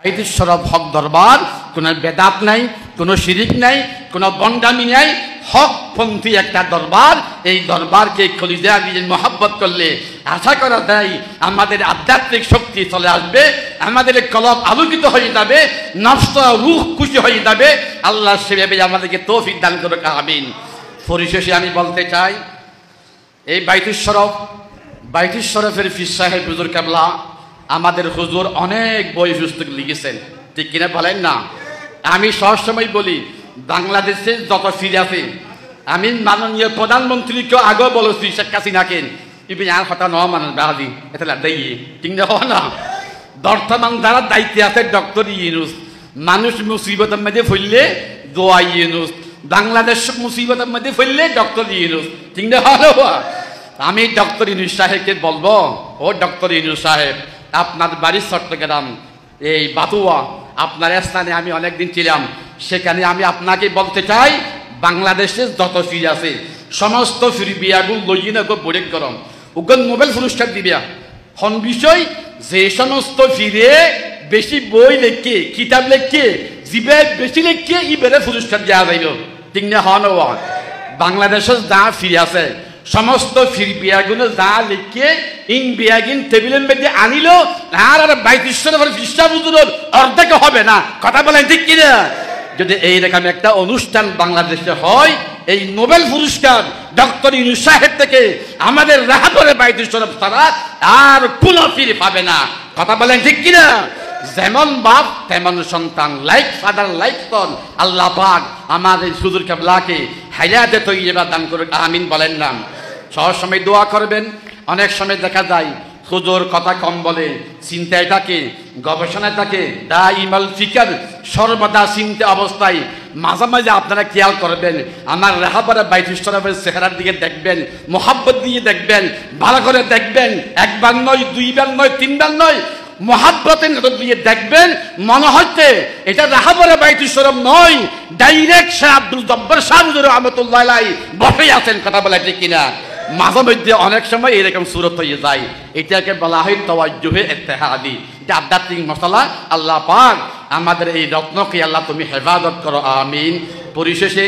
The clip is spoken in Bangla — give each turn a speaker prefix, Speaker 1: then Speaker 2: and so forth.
Speaker 1: বাইতুল শরফ হক দরবার, কোনো বেদাত নাই, কোনো শিরিক নাই, কোনো বন্ডামি নাই, হকপন্থী একটা দরবার। এই দরবারকে কলিজা দিয়ে মহব্বত করলে আশা করা যায় আমাদের আধ্যাত্মিক শক্তি চলে আসবে, আমাদের কলব আলোকিত হয়ে যাবে, নফস রূহ খুশি হয়ে যাবে। আল্লাহ সেভাবে আমাদেরকে তৌফিক দান করুক, আমিন। পরিশেষে আমি বলতে চাই, এই বাইতুল শরফের পীর সাহেব হুজুর কেবলা আমাদের হুজুর অনেক বই পুস্তক লিখেছেন, ঠিক কিনা বলেন না? আমি সবসময় বলি, বাংলাদেশে যত ফির আছে, আমি মাননীয় প্রধানমন্ত্রীকে আগেও বলেছি, শেখ হাসিনাকে ইবনে আর হঠাৎ নয় মানুষ বাহাদি এটা দেই ঠিক না। বর্তমান যারা দায়িত্বে আছে ডক্টর ইউনূস, মানুষ মুসিবতের মধ্যে ফেললে দোয়া ইউনূস, বাংলাদেশ মুসিবতের মধ্যে ফেললে ডক্টর ইউনূস, ঠিক না? আমি ডক্টর ইউনূস সাহেবকে বলবো, ও ডক্টর ইউনূস সাহেব, আপনার বাড়ির চট্টগ্রাম এই বাতুয়া, আপনার স্থানে আমি অনেকদিন ছিলাম, সেখানে আমি আপনাকে বলতে চাই, বাংলাদেশে যত ফির আছে সমস্ত ফির বিয়াগুলো লইয়ে না বড়ে গরম ওগুলো নোবেল পুরস্কার দিবিয়া হন বিষয়। যে সমস্ত ফিরে বেশি বই লেখে, কিতাব লেখে, জিবে বেশি লেখে, ইবেরে পুরস্কার দেওয়া যাইব, ঠিক না? হন বাংলাদেশে যা ফির আছে সমস্ত ফির বিয়াগুলো যা লিখে ইন বিয়াগিন টেবিলের মধ্যে আনিল, আর বাইতুল শরফের পৃষ্ঠা বুঝুর অর্ধেক হবে না, কথা বলেন ঠিক কিনা? যদি এইরকম একটা অনুষ্ঠান বাংলাদেশে হয়, এই নোবেল পুরস্কার ডক্টর ইউনূস সাহেব থেকে আমাদের রাহাবরে বাইতুল শরফ ছাড়া আর কোনো ফিরে পাবে না, কথা বলেন ঠিক কিনা? যেমন বাপ তেমন সন্তান, লাইক ফাদার লাইক সন। আল্লাহ পাক আমাদের হুজুর কেবলাকে হায়াতে তৈয়বা দান করুক, আমিন বলেন না? সব সময় দোয়া করবেন। অনেক সময় দেখা যায় হুজুর কথা কম বলে, চিন্তায় থাকে, গবেষণায় থাকে, দা ইমাল ফিকার, সর্বদা চিন্তা অবস্থায়। মাঝে মাঝে আপনারা খেয়াল করবেন, আমার রাহাবারে বাইতুল শরফের চেহারার দিকে দেখবেন, মোহাব্বত দিয়ে দেখবেন, ভালো করে দেখবেন, একবার নয়, দুইবার নয়, তিনবার নয়, মোহাব্বতের নজর দিয়ে দেখবেন, মনে হচ্ছে এটা রাহাবারে বাইতুল শরফ নয়, ডাইরেক্ট শাহ আব্দুল জব্বার শাহ হুজুর রহমাতুল্লাহ আলাইহি বসে আছেন, কথা বলে ঠিক কিনা? মাঝে মধ্যে অনেক সময় এরকম সুরত হয়ে যায়, এটাকে বলা হয় তাওয়াজ্জুহে ইত্তেহাদি, এটা আধ্যাত্মিক মশলা। আল্লাহ পাক আমাদের এই রত্নকে আল্লাহ তুমি হেফাজত করো, আমিন। পরিশেষে